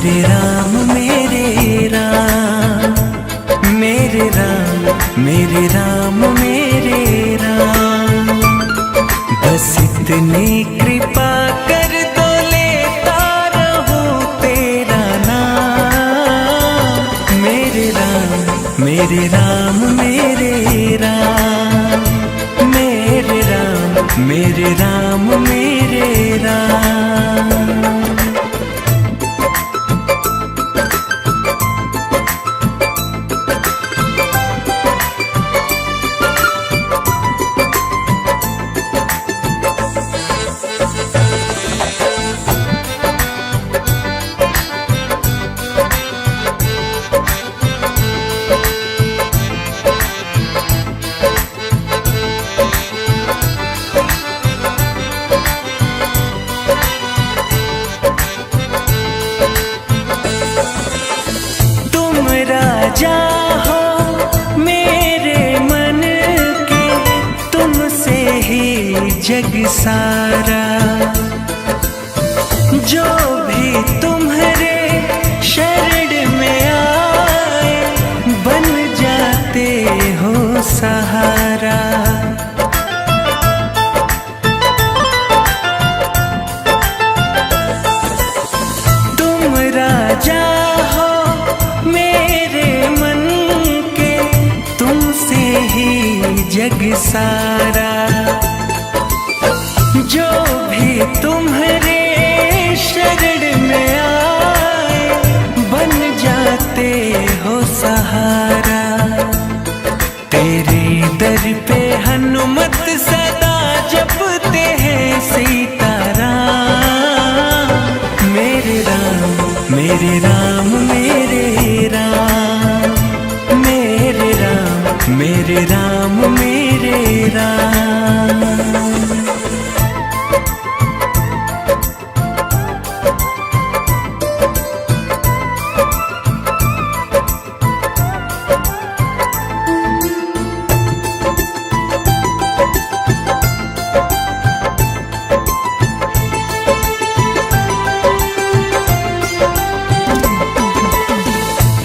मेरे राम मेरे राम, मेरे राम मेरे राम मेरे राम। बस इतनी कृपा कर दो लेता रहूं तेरा नाम। मेरे राम मेरे राम मेरे राम, मेरे राम मेरे राम मेरे राम। राजा हो मेरे मन के, तुमसे ही जग सारा। जो भी तुम्हारे शरण में आए बन जाते हो सहारा। तुम राजा जग सारा। जो भी तुम्हारे शरण में आए बन जाते हो सहारा। तेरे दर पे हनुमत सदा जपते हैं सीताराम। मेरे राम मेरे राम मेरे राम, मेरे राम मेरे राम मेरे राम।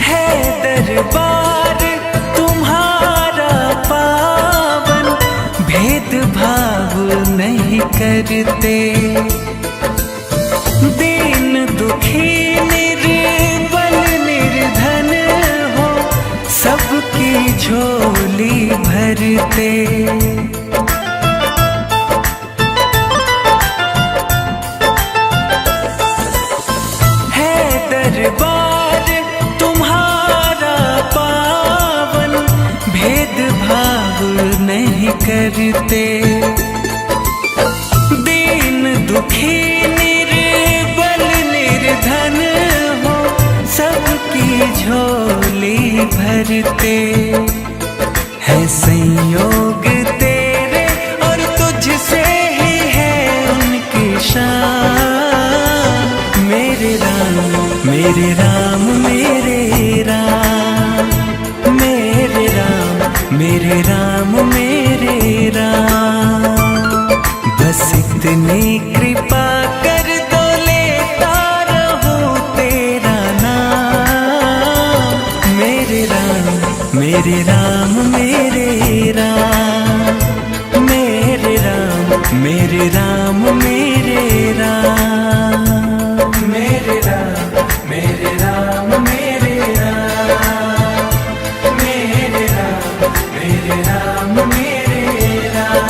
है दरबार तुम्हारा पावन, भेदभाव नहीं करते। दीन दुखी निर्बल निर्धन हो सबकी झोली भरते। है दरबार तुम्हारा पावन, भेदभाव नहीं करते। दीन दुखी निर्बल निर्धन हो सबकी झोली भरते। है संयोग तेरे और तुझसे ही है उनकी शान। मेरे राम मेरे राम मेरे राम, मेरे राम मेरे राम मेरे राम। बस इतनी कृपा कर दो लेता रहूं तेरा नाम। मेरे राम मेरे राम मेरे राम, मेरे राम मेरे राम मेरे राम। मेरे राम मेरे राम मेरे राम, मेरे राम मेरे राम मेरे राम।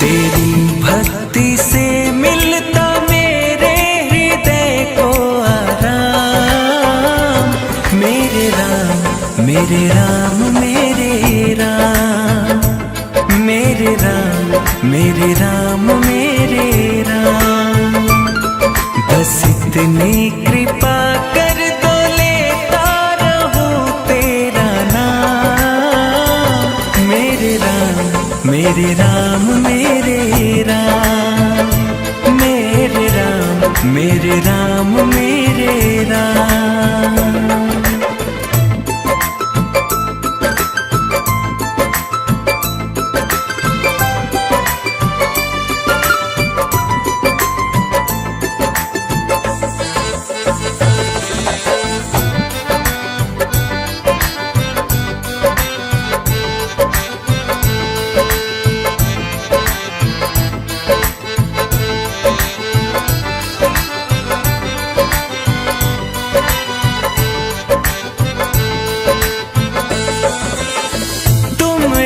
तेरी भक्ति से मिलता मेरे हृदय को आराम। मेरे राम मेरे राम मेरे राम, मेरे राम मेरे राम मेरे राम। बस इतनी इतनी कृपा कर दो लेता रहूं तेरा नाम। मेरे राम मेरे राम मेरे राम, मेरे राम मेरे राम मेरे राम।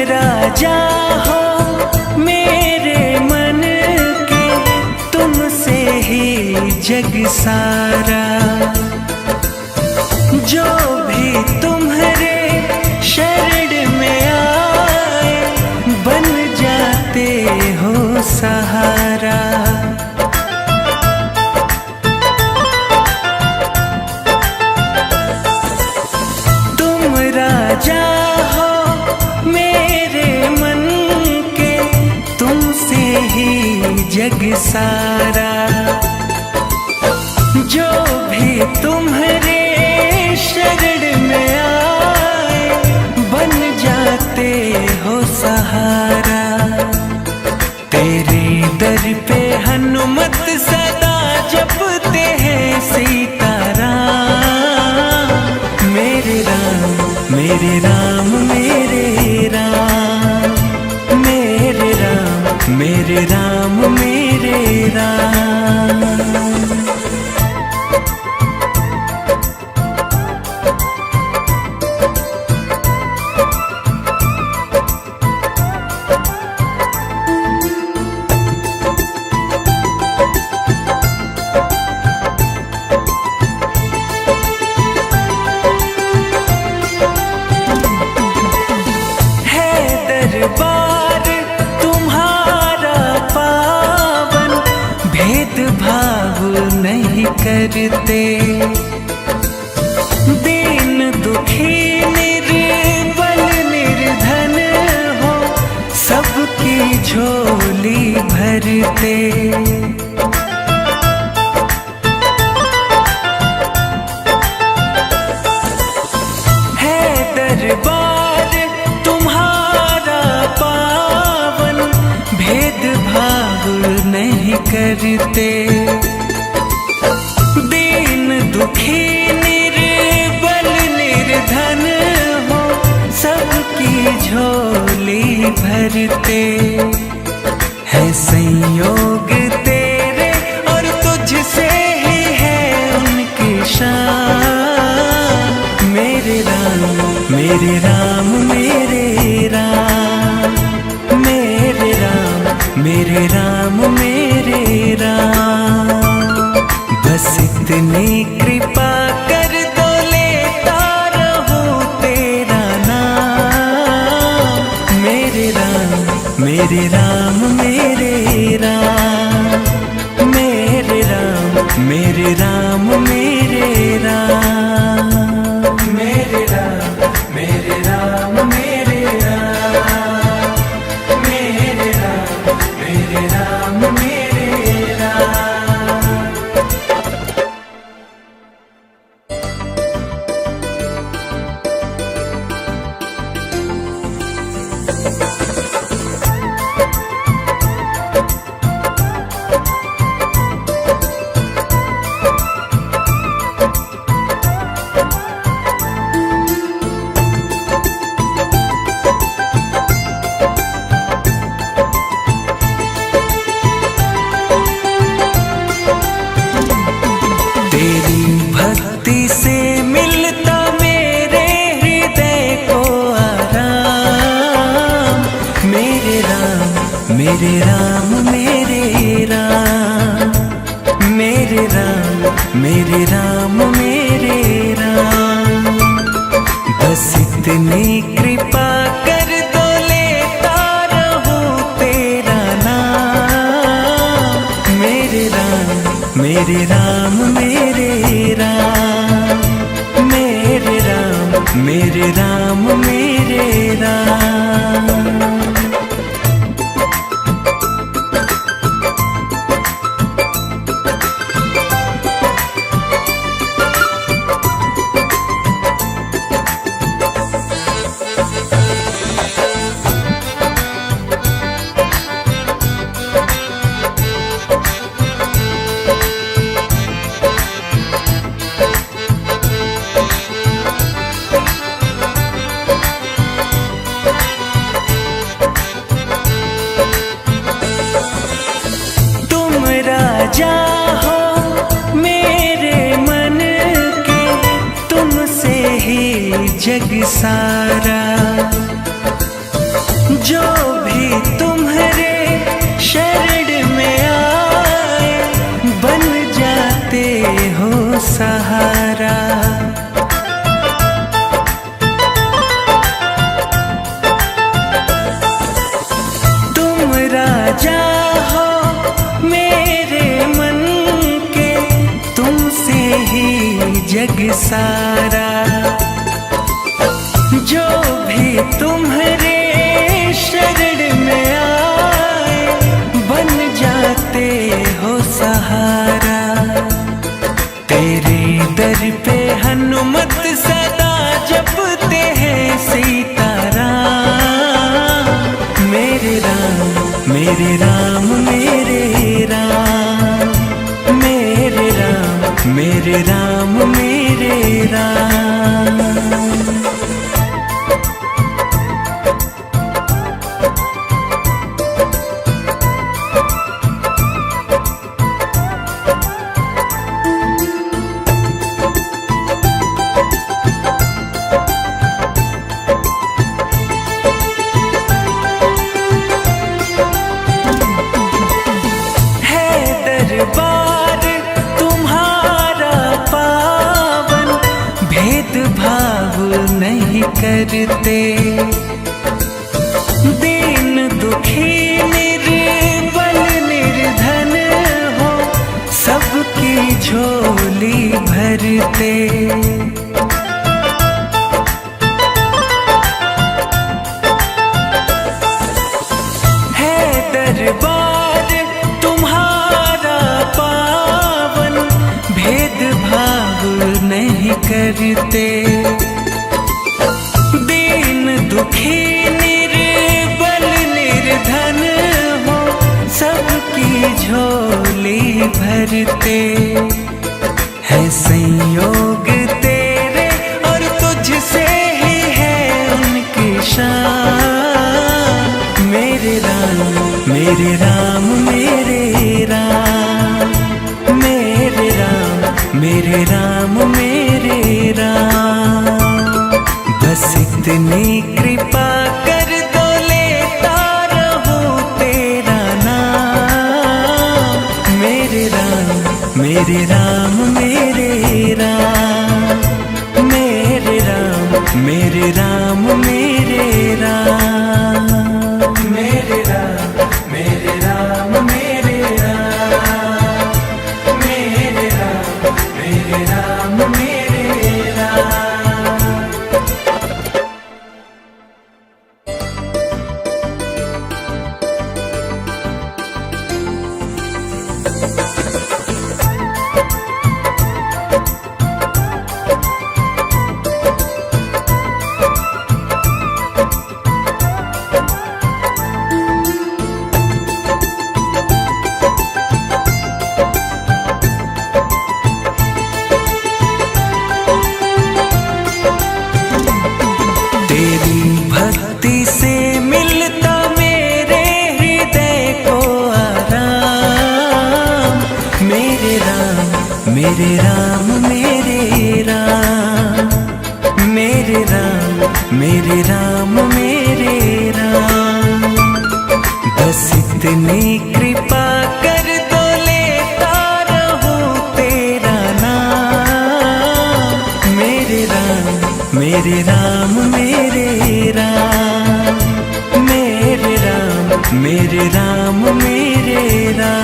राजा हो मेरे मन के, तुमसे ही जग सारा। जो भी तुम्हारे शरण में आए, बन जाते हो सहारा। तुम राजा हो मेरे मन के, तुमसे ही जग सारा। जो भी तुम्हारे शरण में आए, बन जाते हो सहारा। तेरे दर पे हनुमत सदा जपते हैं सीताराम। मेरे राम मेरे राम मेरे राम, मेरे राम मेरे राम मेरे राम। दरबार तुम्हारा पावन, भेदभाव नहीं करते। दीन दुखी निर्बल निर्धन हो, सबकी झोली भरते। है दरबार तुम्हारा पावन, भेदभाव नहीं करते। दीन दुखी निर्बल निर्धन हो, सबकी झोली भरते। है संयोग तेरे और तुझसे ही है उनकी शान। मेरे राम मेरे राम मेरे राम, मेरे राम मेरे राम मेरे राम। बस इतनी कृपा कर दो लेता रहूं तेरा नाम। मेरे राम मेरे राम मेरे राम, मेरे राम मेरे राम मेरे राम। मेरे राम मेरे राम मेरे राम, मेरे राम मेरे राम मेरे राम। तेरी भक्ति से मिलता मेरे हृदय को आराम। मेरे राम मेरे राम मेरे राम, मेरे राम मेरे राम मेरे राम। बस इतनी कृपा कर दो लेता रहूं तेरा नाम। मेरे राम मेरे राम मेरे जग सारा। जो भी तुम्हारे शरण में आए बन जाते हो सहारा। तुम राजा हो मेरे मन के, तुमसे ही जग सारा। जो भी तुम्हारे शरण में आए बन जाते हो सहारा। तेरे दर पे हनुमत सदा जपते हैं सीताराम। मेरे राम मेरे राम मेरे राम, मेरे राम मेरे राम मेरे राम। दरबार तुम्हारा पावन, भेदभाव नहीं करते। दीन दुखी निर्बल निर्धन हो, सबकी झोली भरते। है दरबार तुम्हारा पावन, भेदभाव नहीं करते। दीन दुखी निर्बल निर्धन हो, सबकी झोली भरते। है संयोग तेरे और तुझसे ही है उनकी शान। मेरे राम मेरे राम मेरे राम, मेरे राम मेरे राम मेरे राम। बस इतनी कृपा कर दो लेता रहूं तेरा नाम। मेरे राम मेरे राम मेरे राम, मेरे राम मेरे राम मेरे राम। मेरे राम मेरे राम मेरे राम, मेरे राम मेरे राम मेरे राम। तेरी भक्ति से मिलता मेरे हृदय को आराम। मेरे राम मेरे राम मेरे राम, मेरे राम मेरे राम मेरे राम। बस इतनी कृपा कर दो लेता रहूं तेरा नाम। मेरे राम मेरे राम मेरे राम, मेरे राम मेरे राम मेरे राम।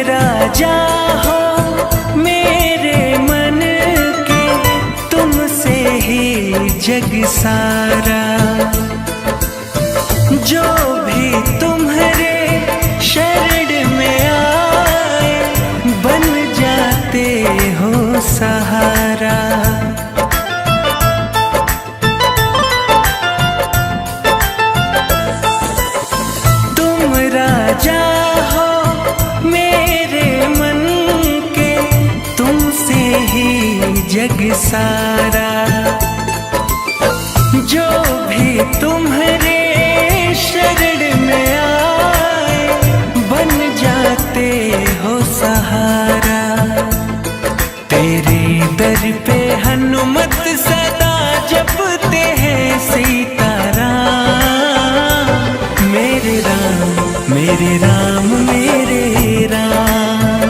राजा हो मेरे मन के, तुमसे ही जग सारा। जो भी तुम्हारे शरण में आए बन जाए सारा। जो भी तुम्हारे शरण में आए बन जाते हो सहारा। तेरे दर पे हनुमत सदा जपते हैं सीताराम। मेरे राम मेरे राम मेरे राम,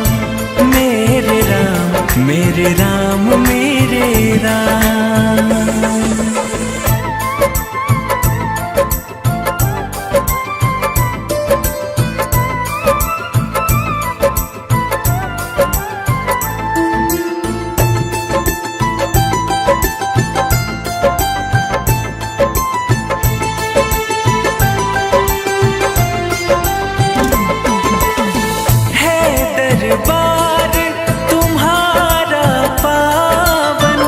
मेरे राम मेरे राम मेरे राम। दरबार तुम्हारा पावन,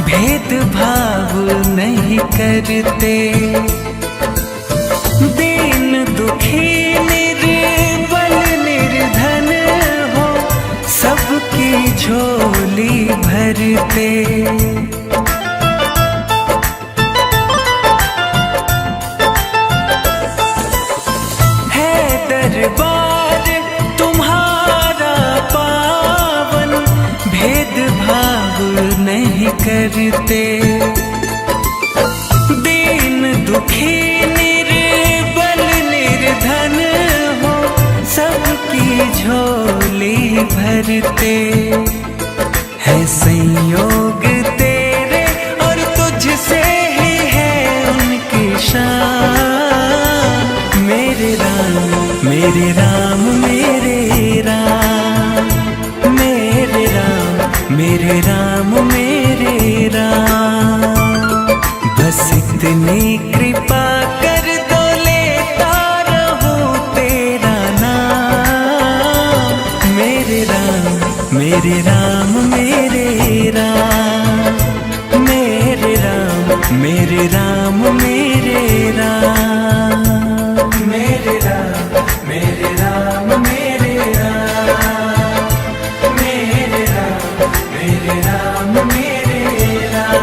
भेदभाव नहीं करते। दीन दुखी निर्बल निर्धन हो सबकी झोली भरते। है दरबार तुम्हारा पावन, भेदभाव नहीं करते। दीन दुखी निर्बल निर्धन हो सबकी झोली भरते। है संयोग तेरे और तुझसे ही है उनकी शान। मेरे राम मेरे राम मेरे राम, मेरे राम मेरे राम मेरे राम। बस इतनी कृपा कर दो लेता रहूं तेरा नाम। मेरे राम मेरे राम मेरे राम, मेरे राम मेरे राम मेरे राम। मेरे राम मेरे राम मेरे राम, मेरे राम मेरे राम मेरे राम।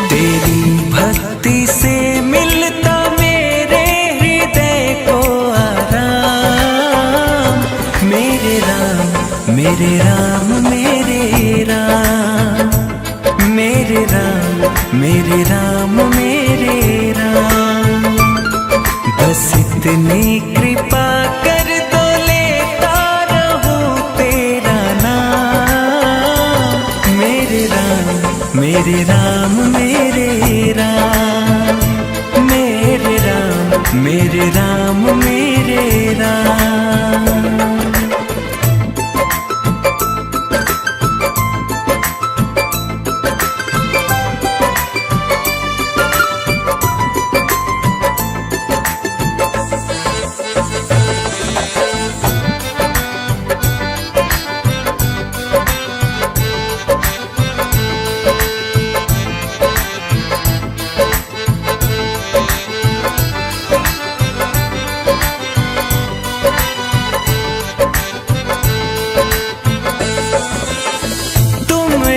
तेरी भक्ति से मिलता मेरे हृदय को आराम। मेरे राम मेरे राम मेरे राम, मेरे राम मेरे राम मेरे राम। बस इतनी कृपा कर दो लेता रहूं तेरा नाम। मेरे राम मेरे राम मेरे राम, मेरे राम मेरे राम मेरे राम।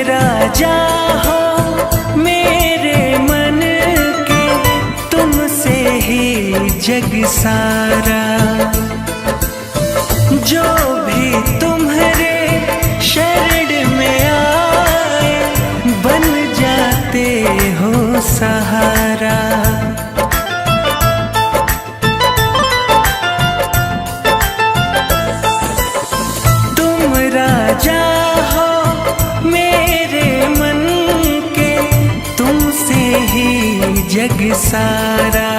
राजा हो मेरे मन के, तुमसे ही जग सारा। जो भी तुम्हारे शरण में आए बन जाते हो सहारा। तुम राजा हो मेरे मन के, तुमसे ही जग सारा।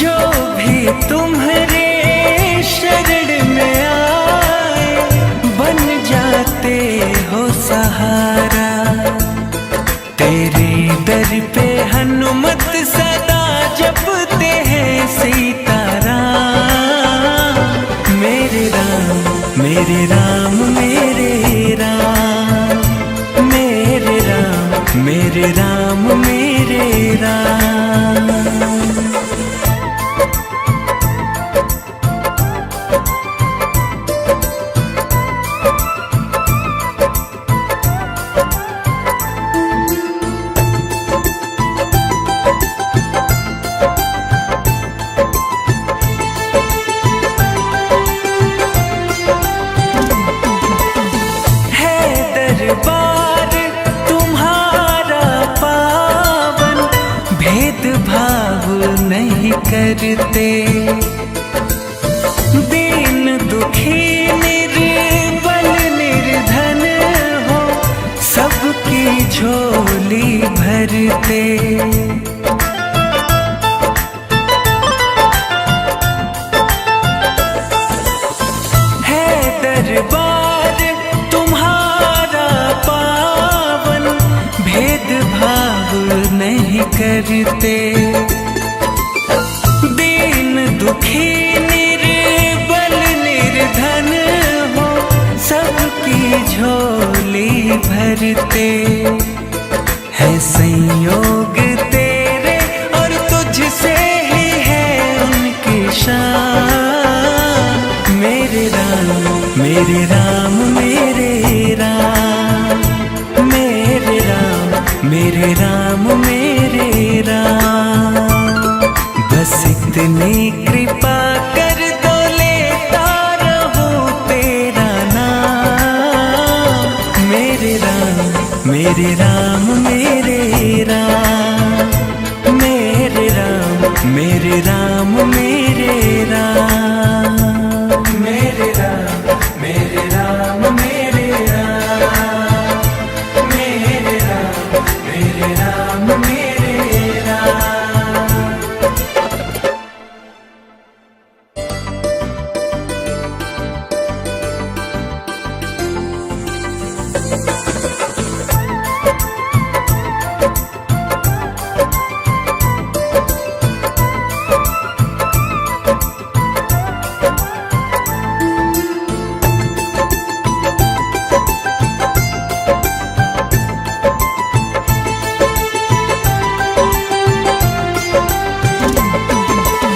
जो भी तुम्हारे शरण में आए बन जाते करते। दीन दुखी निर्बल निर्धन हो सबकी झोली भरते। है दरबार तुम्हारा पावन, भेदभाव नहीं करते। दीन दुखी निर्बल निर्धन हो सबकी झोली भरते। है संयोग तेरे और तुझसे ही है उनकी शान। मेरे राम मेरे राम मेरे राम, मेरे राम मेरे राम मेरे राम। बस इतनी कृपा कर दो लेता रहूं तेरा नाम। मेरे राम मेरे राम मेरे राम, मेरे राम मेरे राम मेरे राम। मेरे राम मेरे राम मेरे राम, मेरे राम मेरे राम मेरे राम।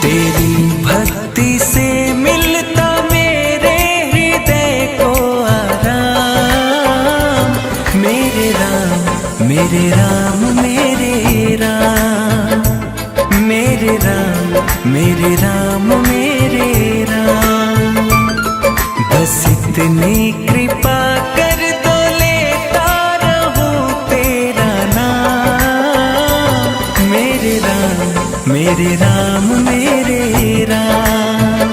तेरी भक्ति से मिलता मेरे हृदय को आराम। मेरे राम मेरे राम मेरे राम, मेरे राम मेरे राम मेरे राम। बस इतनी कृपा कर दो लेता रहूं तेरा नाम। मेरे राम मेरे राम मेरे राम,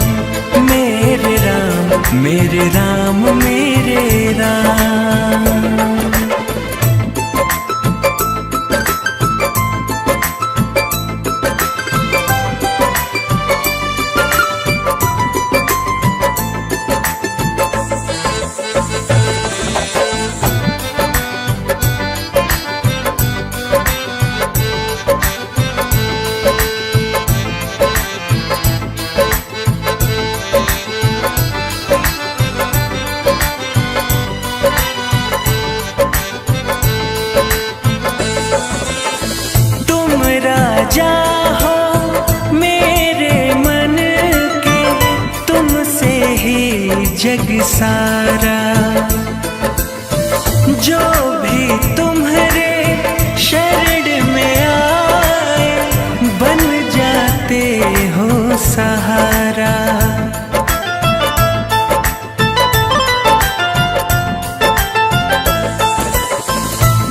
मेरे राम मेरे राम मेरे राम। राजा हो मेरे मन के, तुमसे ही जग सारा। जो भी तुम्हारे शरण में आए बन जाते हो सहारा।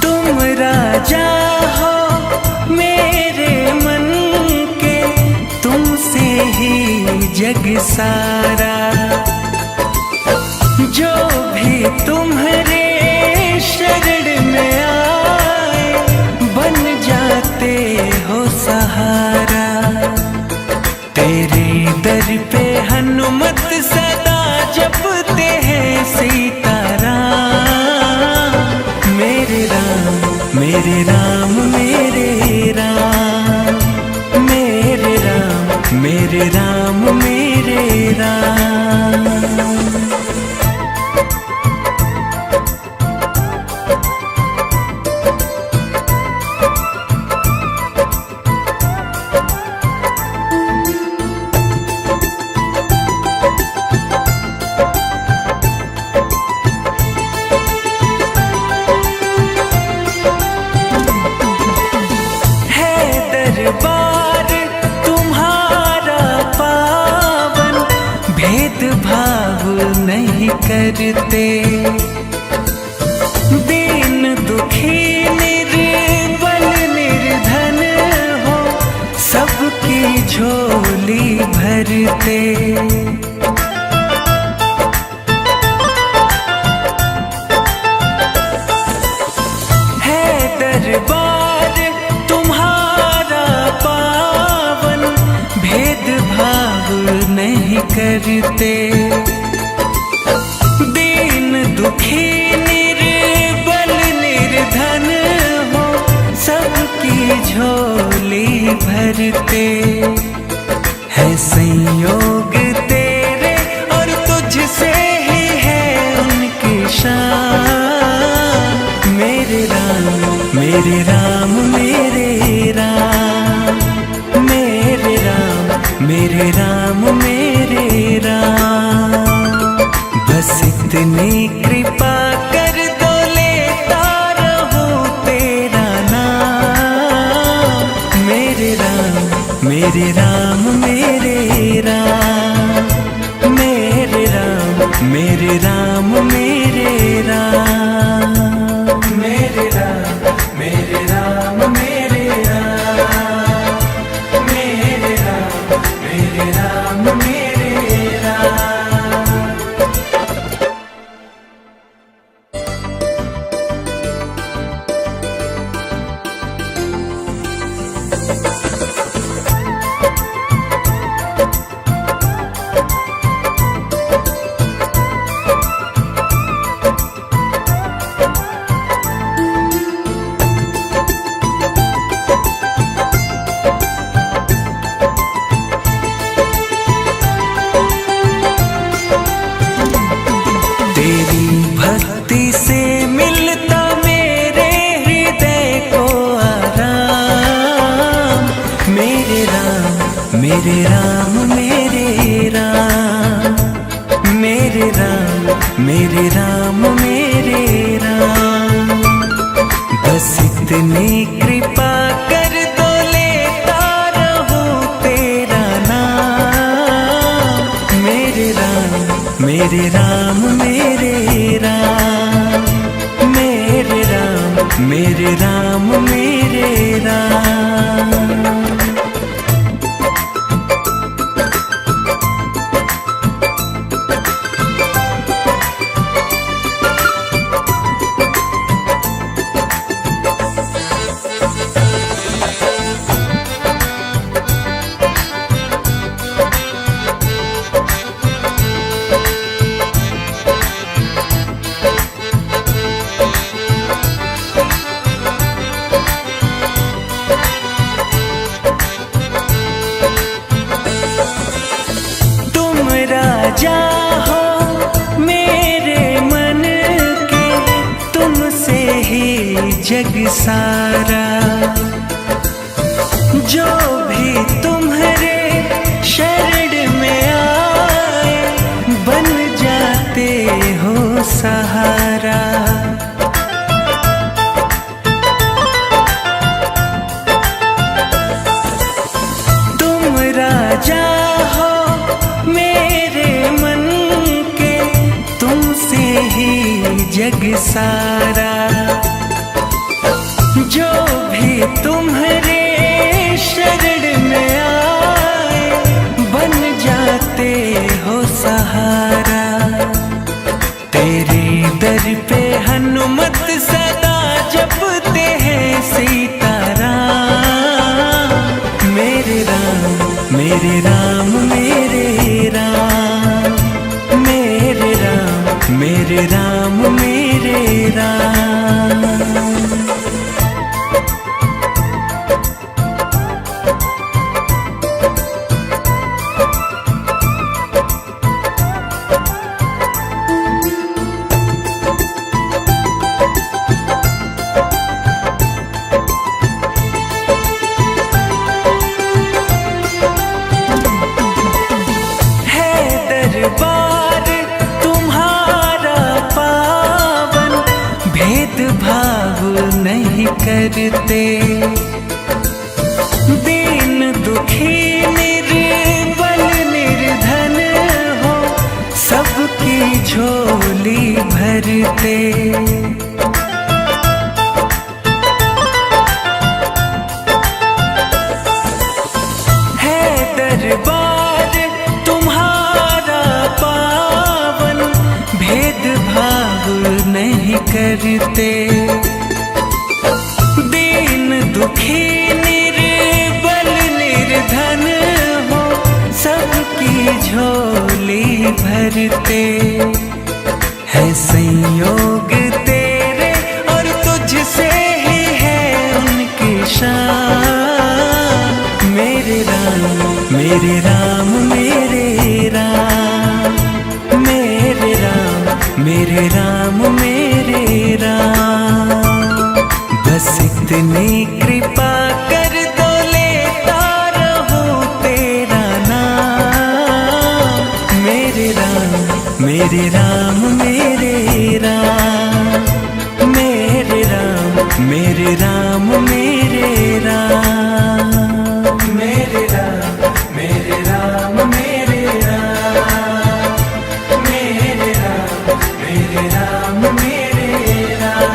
तुम राजा हो मेरे मन के, तुमसे ही जग सारा। जो भी तुम्हारे शरण में आए बन जाते हो सहारा। तेरे दर पे हनुमत सदा जपते हैं सीताराम। मेरे राम मेरे राम मेरे राम, मेरे राम मेरे राम मेरे राम। दरबार तुम्हारा पावन, भेदभाव नहीं करते। दीन दुखी निर्बल निर्धन हो सबकी झोली भरते। है दरबार तुम्हारा पावन, भेदभाव नहीं करते। दीन दुखी निर्बल निर्धन हो, सबकी झोली भरते। है संयोग तेरे और तुझसे ही है उनकी शान। मेरे राम मेरे राम मेरे राम, मेरे राम मेरे राम मेरे राम। बस इतनी कृपा कर दो, लेता रहूं तेरा नाम। मेरे राम मेरे राम मेरे राम, मेरे राम मेरे राम मेरे राम। मेरे राम मेरे राम मेरे राम, मेरे राम मेरे राम मेरे राम। तेरी भक्ति से मिलता मेरे हृदय को आराम। मेरे राम मेरे राम मेरे राम, मेरे राम मेरे राम मेरे राम। बस इतनी कृपा कर दो, लेता रहूं तेरा नाम। मेरे राम मेरे राम मेरे राम, मेरे राम मेरे राम मेरे राम। राजा हो मेरे मन के, तुमसे ही जग सारा। जो भी तुम्हारे शरण में आए, बन जाते हो सहारा। तुम राजा हो जग सारा। जो भी तुम्हारे शरण में आए, बन जाते हो सहारा। तेरे दर पे हनुमत सदा जपते हैं सीताराम। मेरे राम मेरे राम मेरे राम, मेरे राम मेरे राम मेरे राम। दरबार तुम्हारा पावन, भेदभाव नहीं करते। दीन दुखी निर्बल निर्धन हो, सबकी झोली भरते। है करते। दीन दुखी निर्बल निर्धन हो सबकी झोली भरते। है संयोग तेरे और तुझसे ही है उनकी शान। मेरे राम मेरे राम मेरे राम, मेरे राम मेरे राम मेरे राम। बस इतनी कृपा कर दो लेता रहूं तेरा नाम। मेरे राम मेरे राम मेरे राम, मेरे राम मेरे राम मेरे राम। मेरे राम मेरे राम मेरे राम, मेरे राम मेरे राम मेरे राम।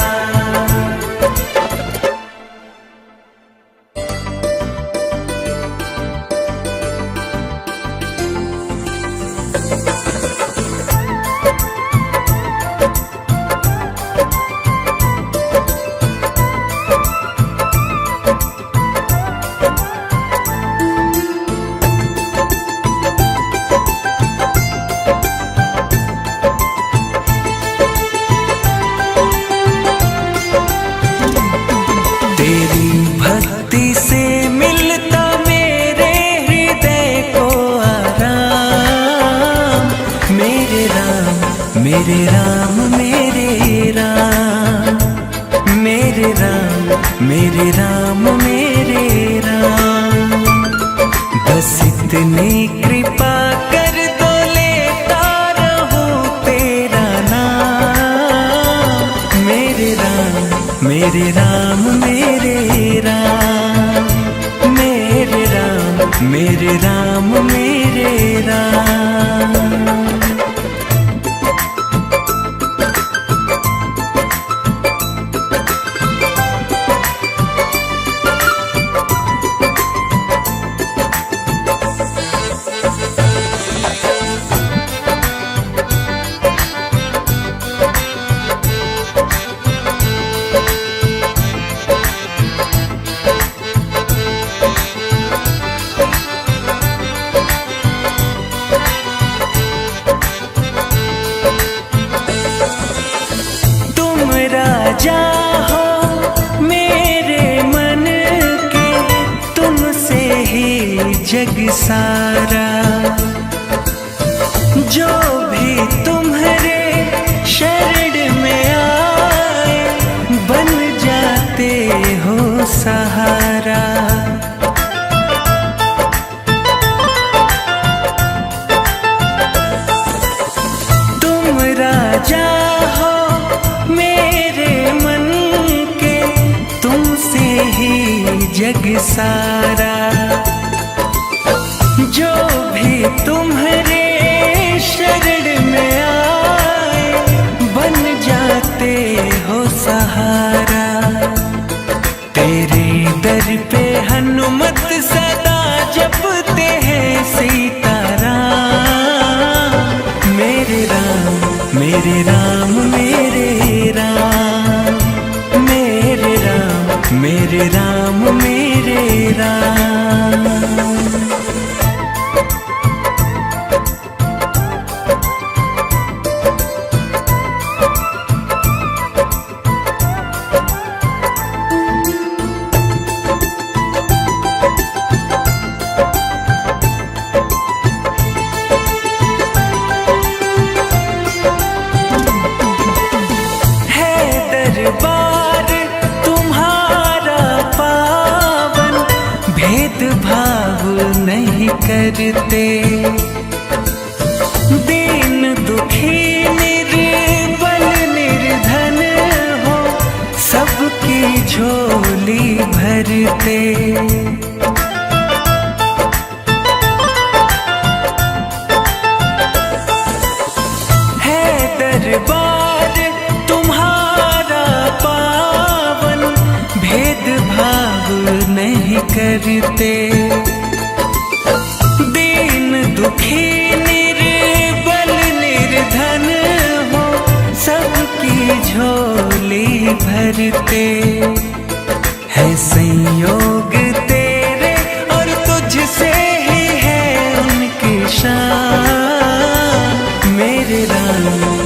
तेरी भक्ति से मिलता मेरे हृदय को आराम। मेरे राम मेरे राम मेरे राम, मेरे राम मेरे राम मेरे राम। बस इतनी कृपा कर दो लेता रहूं तेरा नाम। मेरे राम मेरे राम मेरे राम, मेरे राम मेरे राम मेरे राम। राजा हो मेरे मन के, तुमसे ही जग सारा। जो भी तुम्हारे शरण में आए बन जाते हो सहारा। तुम राजा हो मेरे मन के, तुमसे ही जग सारा। जो भी तुम्हारे शरण में आए बन जाते हो सहारा। तेरे दर पे हनुमत सदा जपते हैं सीताराम। मेरे राम मेरे राम मेरे राम, मेरे राम मेरे राम मेरे राम। दरबार तुम्हारा पावन, भेदभाव नहीं करते। दीन दुखी निर्बल निर्धन हो सबकी झोली भरते। है दरबार तुम्हारा पावन, भेदभाव नहीं करते। दीन दुखी निर्बल निर्धन हो सबकी झोली भरते है संयोग तेरे और तुझसे ही है उनकी शान। मेरे राम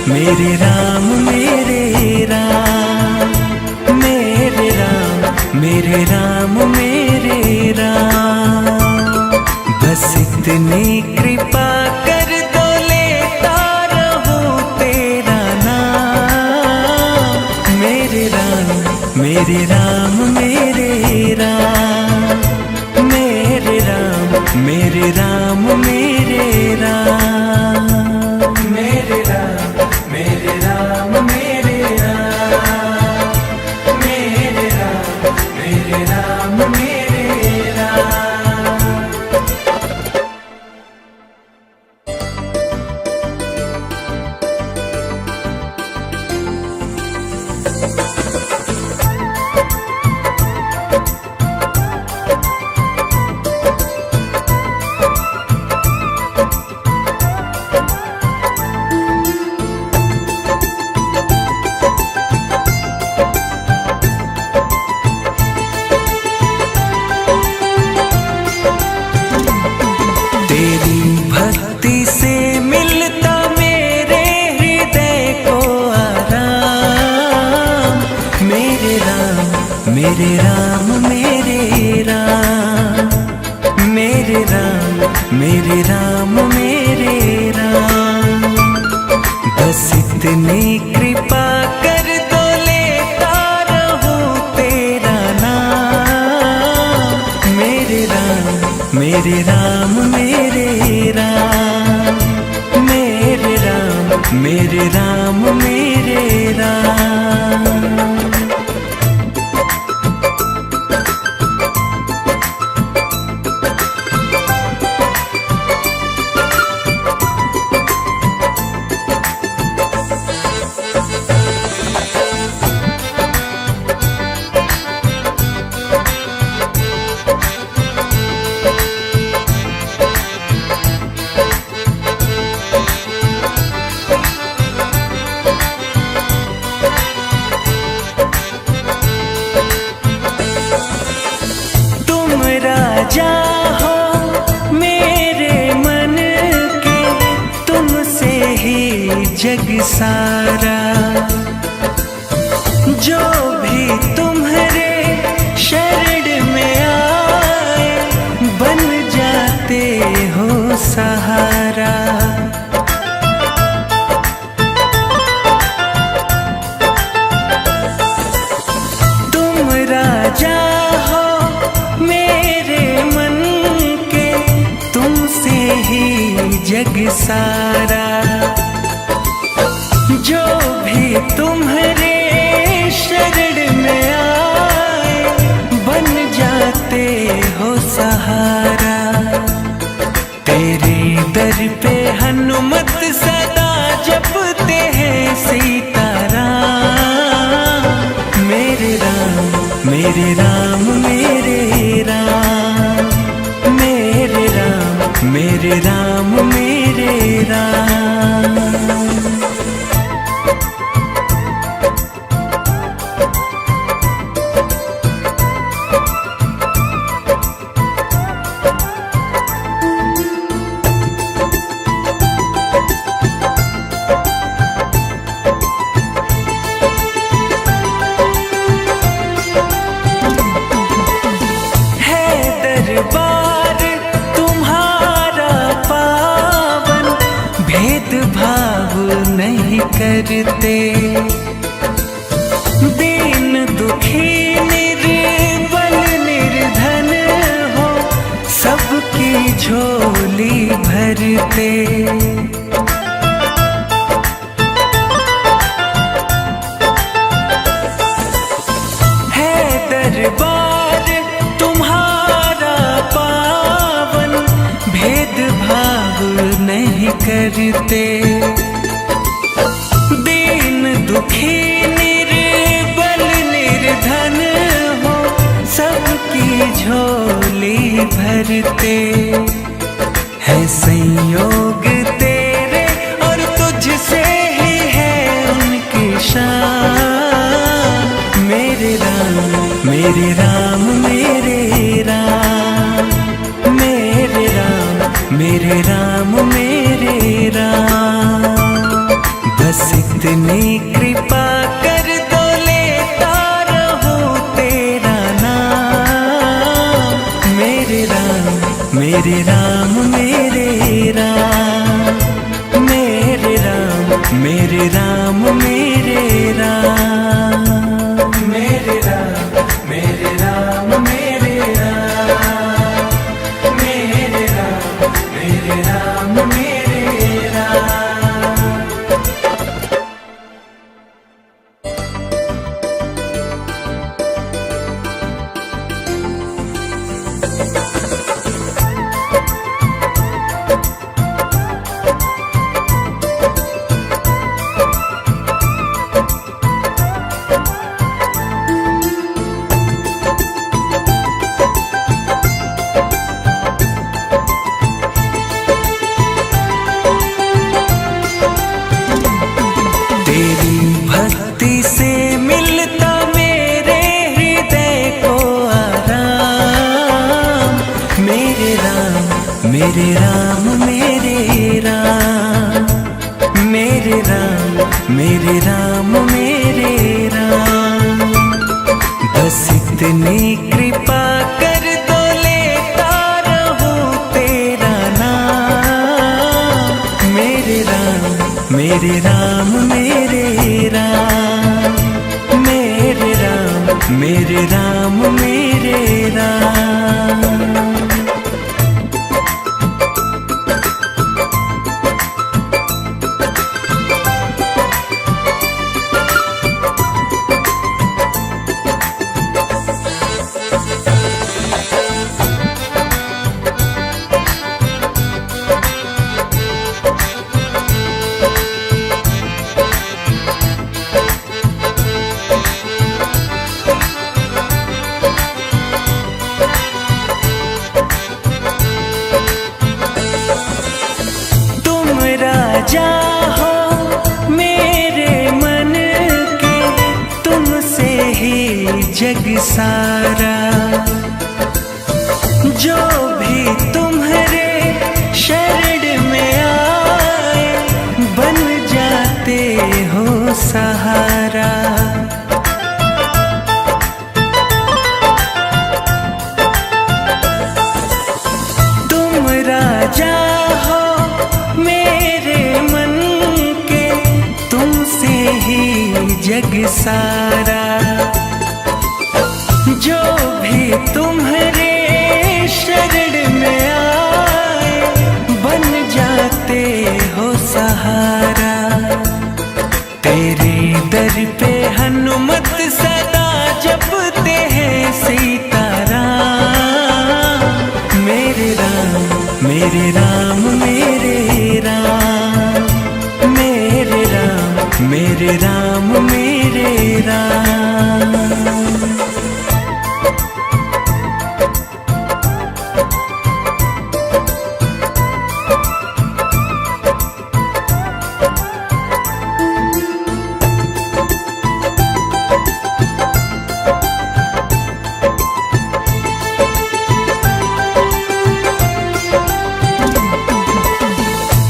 मेरे राम मेरे राम, मेरे राम मेरे राम मेरे राम। बस इतनी कृपा कर दो लेता रहूं तेरा नाम। मेरे राम मेरे राम मेरे राम, मेरे राम मेरे राम मेरे राम। मेरे राम मेरे राम मेरे राम, मेरे राम मेरे राम मेरे राम। तेरी भक्ति से मिलता मेरे हृदय को आराम। मेरे राम मेरे राम मेरे राम, मेरे राम मेरे राम मेरे राम। बस इतनी कृपा कर दो लेता रहूं तेरा नाम। मेरे राम मेरे राम मेरे राम, मेरे राम मेरे राम मेरे राम। राजा हो मेरे मन के, तुमसे ही जग सारा। जो भी तुम्हारे शरण में आए बन जाते हो सहारा। तुम राजा हो मेरे मन के, तुमसे ही जग सारा। जो भी तुम्हारे शरण में आए बन जाते हो सहारा। तेरे दर पे हनुमत सदा जपते हैं सीताराम। मेरे राम मेरे राम मेरे राम, मेरे राम मेरे राम मेरे राम। दरबार तुम्हारा पावन, भेदभाव नहीं करते। दीन दुखी निर्बल निर्धन हो, सबकी झोली भरते। है दरबार तुम्हारा पावन, भेदभाव नहीं करते। दीन दुखी निर्बल निर्धन हो, सबकी झोली भरते। है संयोग तेरे और तुझसे ही है उनकी शान। मेरे राम मेरे राम, मेरे राम मेरे राम मेरे राम, मेरे राम मेरे राम मेरे राम, मेरे राम मेरे राम मेरे राम। तेरी भक्ति से मिलता मेरे हृदय को आराम, मेरे राम मेरे राम मेरे राम, मेरे राम मेरे राम मेरे राम। बस इतनी कृपा कर दो लेता रहूं तेरा नाम, मेरे राम मेरे राम मेरे राम, मेरे राम मेरे राम मेरे राम। राजा हो मेरे मन के, तुमसे ही जग सारा, जो भी तुम्हारे शरण में आए बन जाते हो सहारा। तुम राजा हो जग सारा, जो भी तुम्हारे शरण में आए बन जाते हो सहारा। तेरे दर पे हनुमत सदा जपते हैं सीताराम, मेरे राम मेरे राम मेरे राम, मेरे राम मेरे राम मेरे राम।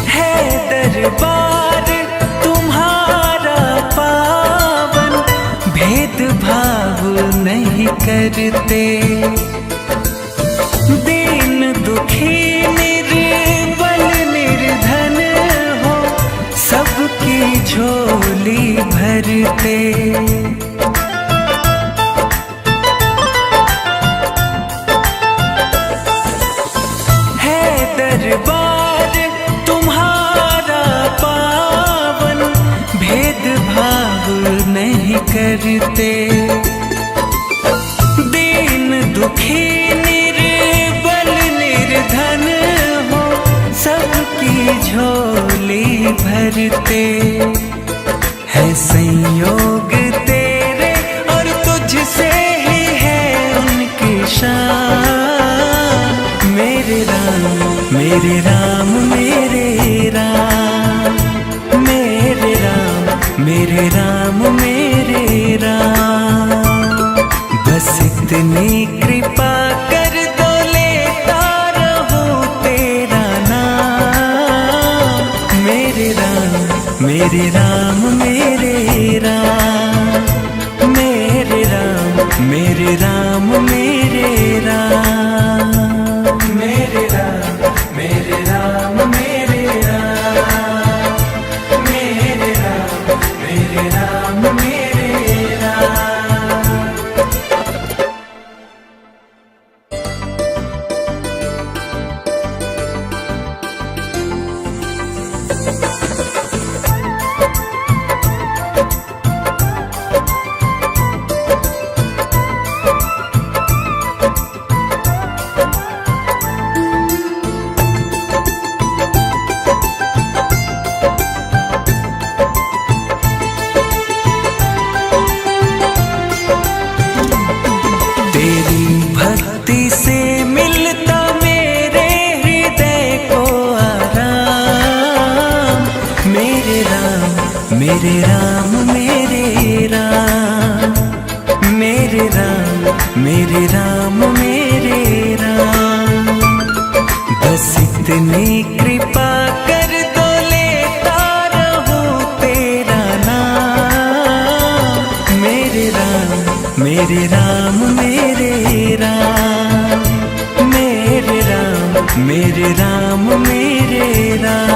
है दरबार तुम्हारा पावन, भेदभाव नहीं करते, दीन दुखी निर्बल निर्धन हो सबकी झोली भरते। है दरबार तुम्हारा पावन, भेदभाव नहीं करते, दीन दुखी निर्बल निर्धन हो सबकी झोली भरते। है संयोग तेरे और तुझसे ही है उनकी शान, मेरे राम मेरे राम मेरे राम, मेरे राम मेरे राम मेरे राम। बस इतनी कृपा कर दो लेता रहूं तेरा नाम, मेरे राम मेरे राम मेरे राम, मेरे राम मेरे राम मेरे राम, मेरे राम मेरे राम मेरे राम मेरे राम, मेरे राम मेरे राम मेरे राम। बस इतनी कृपा कर दो लेता रहूं तेरा नाम। मेरे राम मेरे राम मेरे राम, मेरे राम मेरे राम मेरे राम।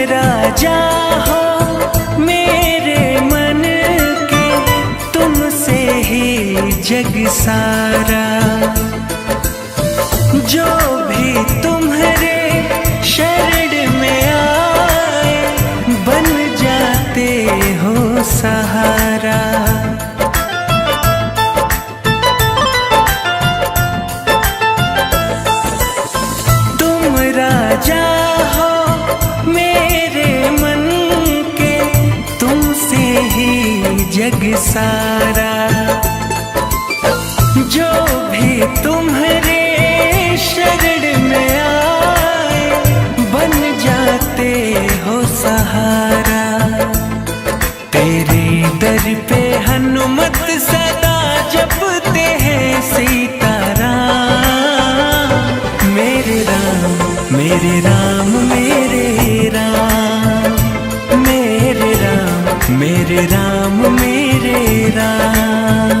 राजा हो मेरे मन के, तुमसे ही जग सारा। जो भी तुम्हारे शरण में आए, बन जाते हो सहारा। तुम राजा हो जग सारा। जो भी तुम्हारे शरण में आए, बन जाते हो सहारा। तेरे दर पे हनुमत सदा जपते हैं सीताराम। मेरे राम मेरे राम मेरे राम, मेरे राम मेरे राम मेरे राम।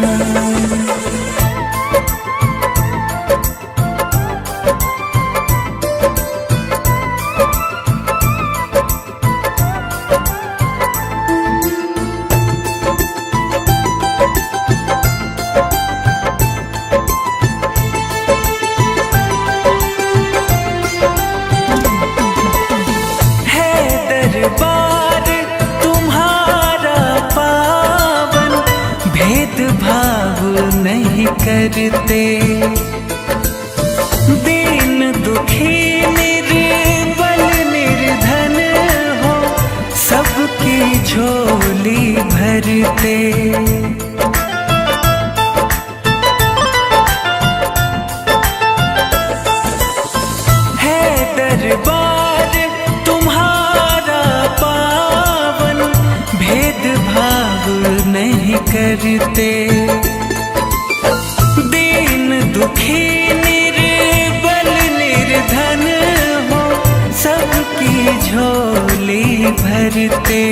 है दरबार तुम्हारा पावन, भेदभाव नहीं करते। दीन दुखी निर्बल निर्धन हो, सबकी झोली भरते। है दरबार तुम्हारा पावन, भेदभाव नहीं करते। दीन दुखी निर्बल निर्धन हो, सबकी झोली भरते।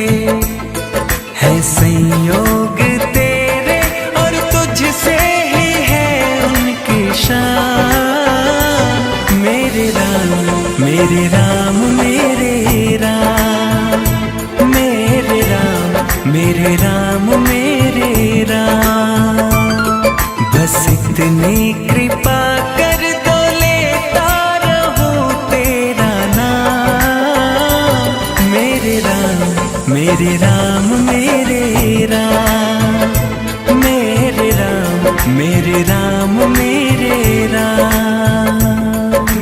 है संयोग तेरे और तुझसे ही है उनकी शान। मेरे राम मेरे राम मेरे राम, मेरे राम मेरे राम मेरे राम। बस इतनी कृपा कर दो लेता रहूं तेरा नाम। मेरे राम मेरे राम मेरे राम, मेरे राम मेरे राम मेरे राम।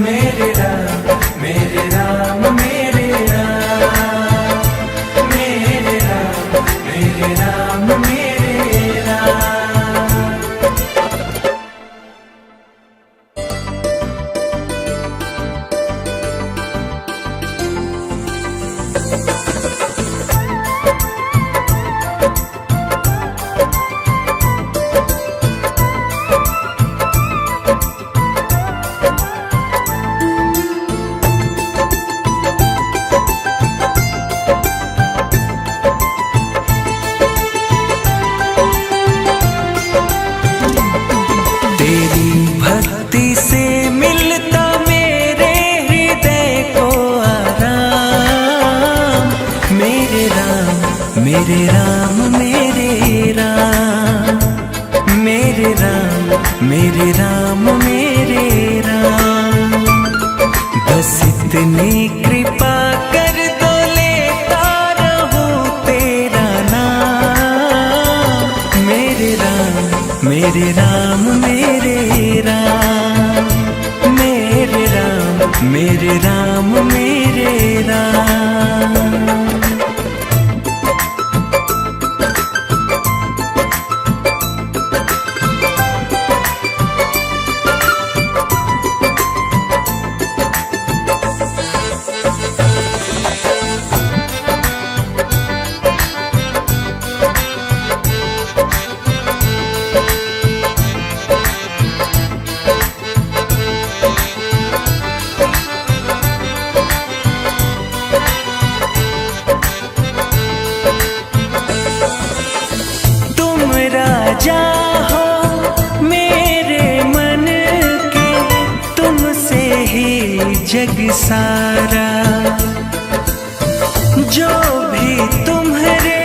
मेरे राम मेरे राम मेरे राम, मेरे राम मेरे राम मेरे राम। तेरी भक्ति से मिलता मेरे हृदय को आराम। मेरे राम मेरे राम मेरे राम, मेरे राम मेरे राम मेरे राम। बस इतनी कृपा कर दो, लेता रहूं तेरा नाम। मेरे राम मेरे राम मेरे राम, मेरे राम मेरे राम मेरे राम। राजा हो मेरे मन के, तुमसे ही जग सारा। जो भी तुम्हारे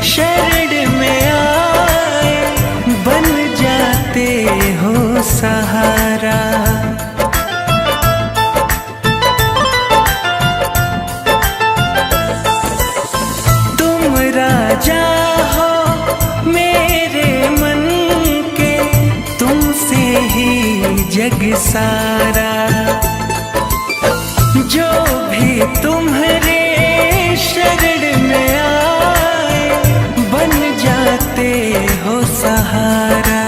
शरण में आए, बन जाते हो सहारा। तुम राजा जग सारा। जो भी तुम्हारे शरण में आए, बन जाते हो सहारा।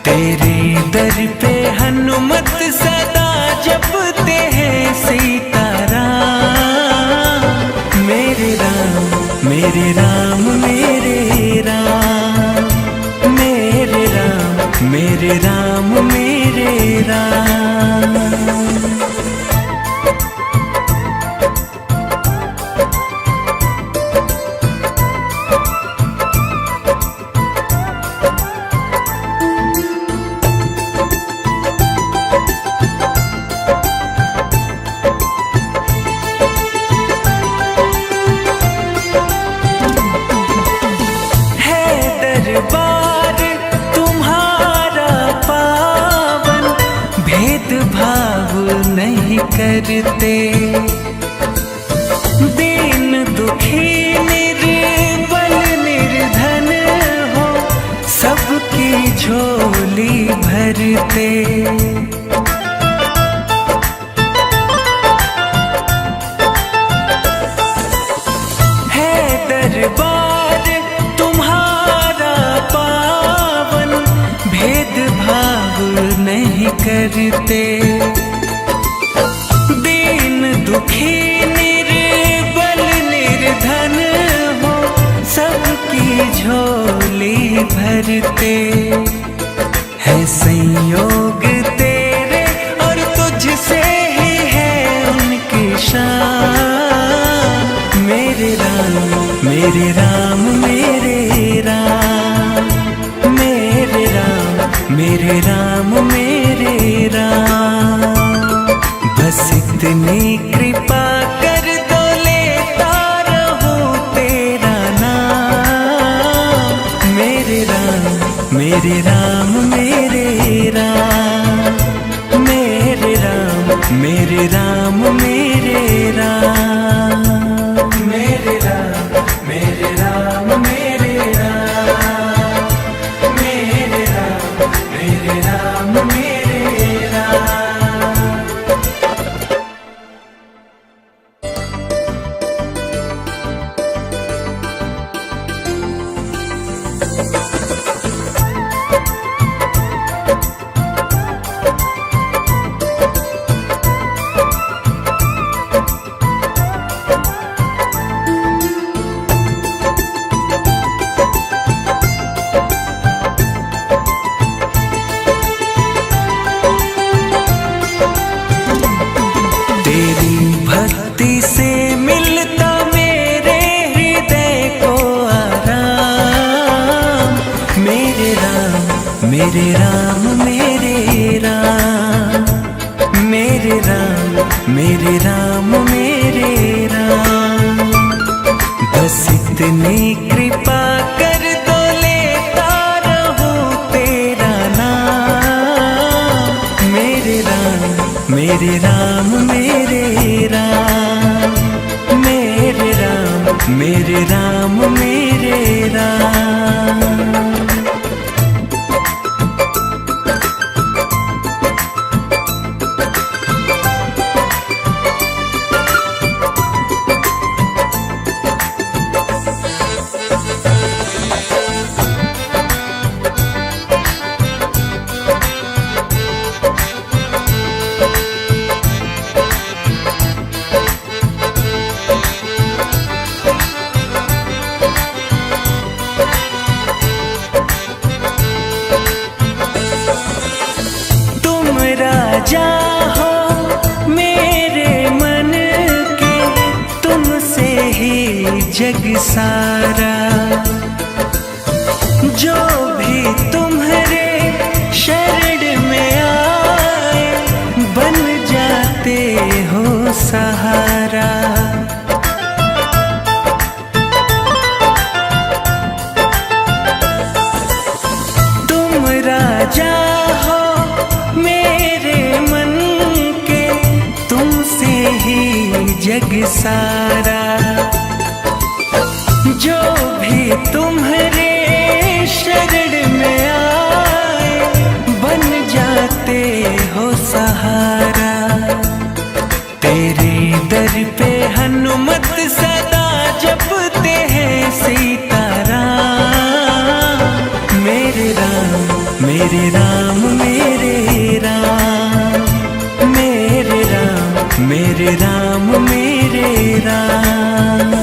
तेरे दर पे हनुमत सदा जपते हैं सीताराम। मेरे राम मेरे राम मेरे राम, मेरे राम मेरे राम मेरे राम। है दरबार तुम्हारा पावन, भेदभाव नहीं करते। दीन दुखी निर्बल निर्धन हो, सबकी झोली भरते। है दरबार तुम्हारा पावन, भेदभाव नहीं करते। दीन दुखी निर्बल निर्धन हो, सबकी झोली भरते। है संयोग तेरे और तुझसे ही है उनकी शान। मेरे राम मेरे राम मेरे राम, मेरे राम मेरे राम मेरे राम। बस इतनी कृपा कर दो, लेता रहूं तेरा नाम। मेरे राम मेरे राम मेरे राम, मेरे राम मेरे राम मेरे राम। मेरे राम मेरे राम मेरे राम, मेरे राम मेरे राम मेरे राम। तेरी भक्ति से मिलता मेरे हृदय को आराम। मेरे राम मेरे राम मेरे राम, मेरे राम मेरे राम मेरे राम। बस इतनी कृपा कर दो, लेता रहूं तेरा नाम। मेरे राम मेरे राम मेरे राम, मेरे राम मेरे राम मेरे राम। राजा हो मेरे मन के, तुमसे ही जग सारा। जो भी तुम्हारे शरण में आए, बन जाते हो सहारा। तुम राजा हो मेरे मन के, तुमसे ही जग सारा। जो भी तुम्हारे शरण में आए, बन जाते हो सहारा। तेरे दर पे हनुमत सदा जपते हैं सीताराम। मेरे राम मेरे राम मेरे राम, मेरे राम मेरे राम मेरे राम।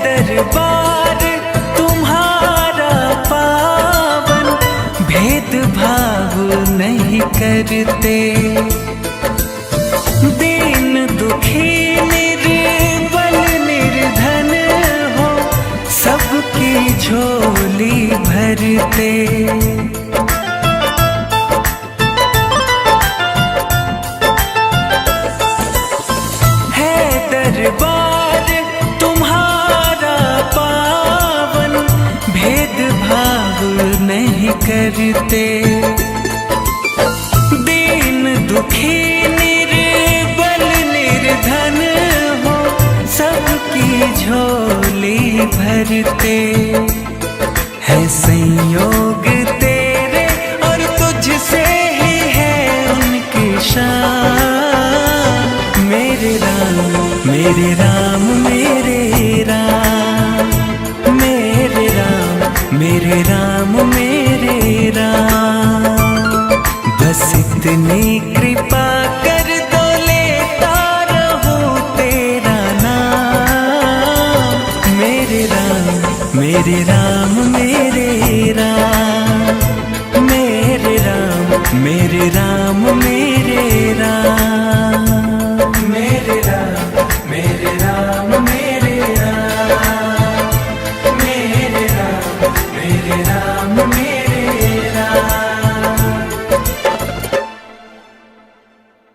दरबार तुम्हारा पावन, भेदभाव नहीं करते। दीन दुखी निर्बल निर्धन हो, सबकी झोली भरते। है दरबार तुम्हारा पावन, भेदभाव नहीं करते। दीन दुखी निर्बल निर्धन हो, सबकी झोली भरते। है संयोग तेरे और तुझसे ही है उनकी शान। मेरे राम मेरे राम मेरे राम, मेरे राम मेरे राम मेरे राम। बस इतनी कृपा कर दो, लेता रहूं तेरा नाम। मेरे राम मेरे राम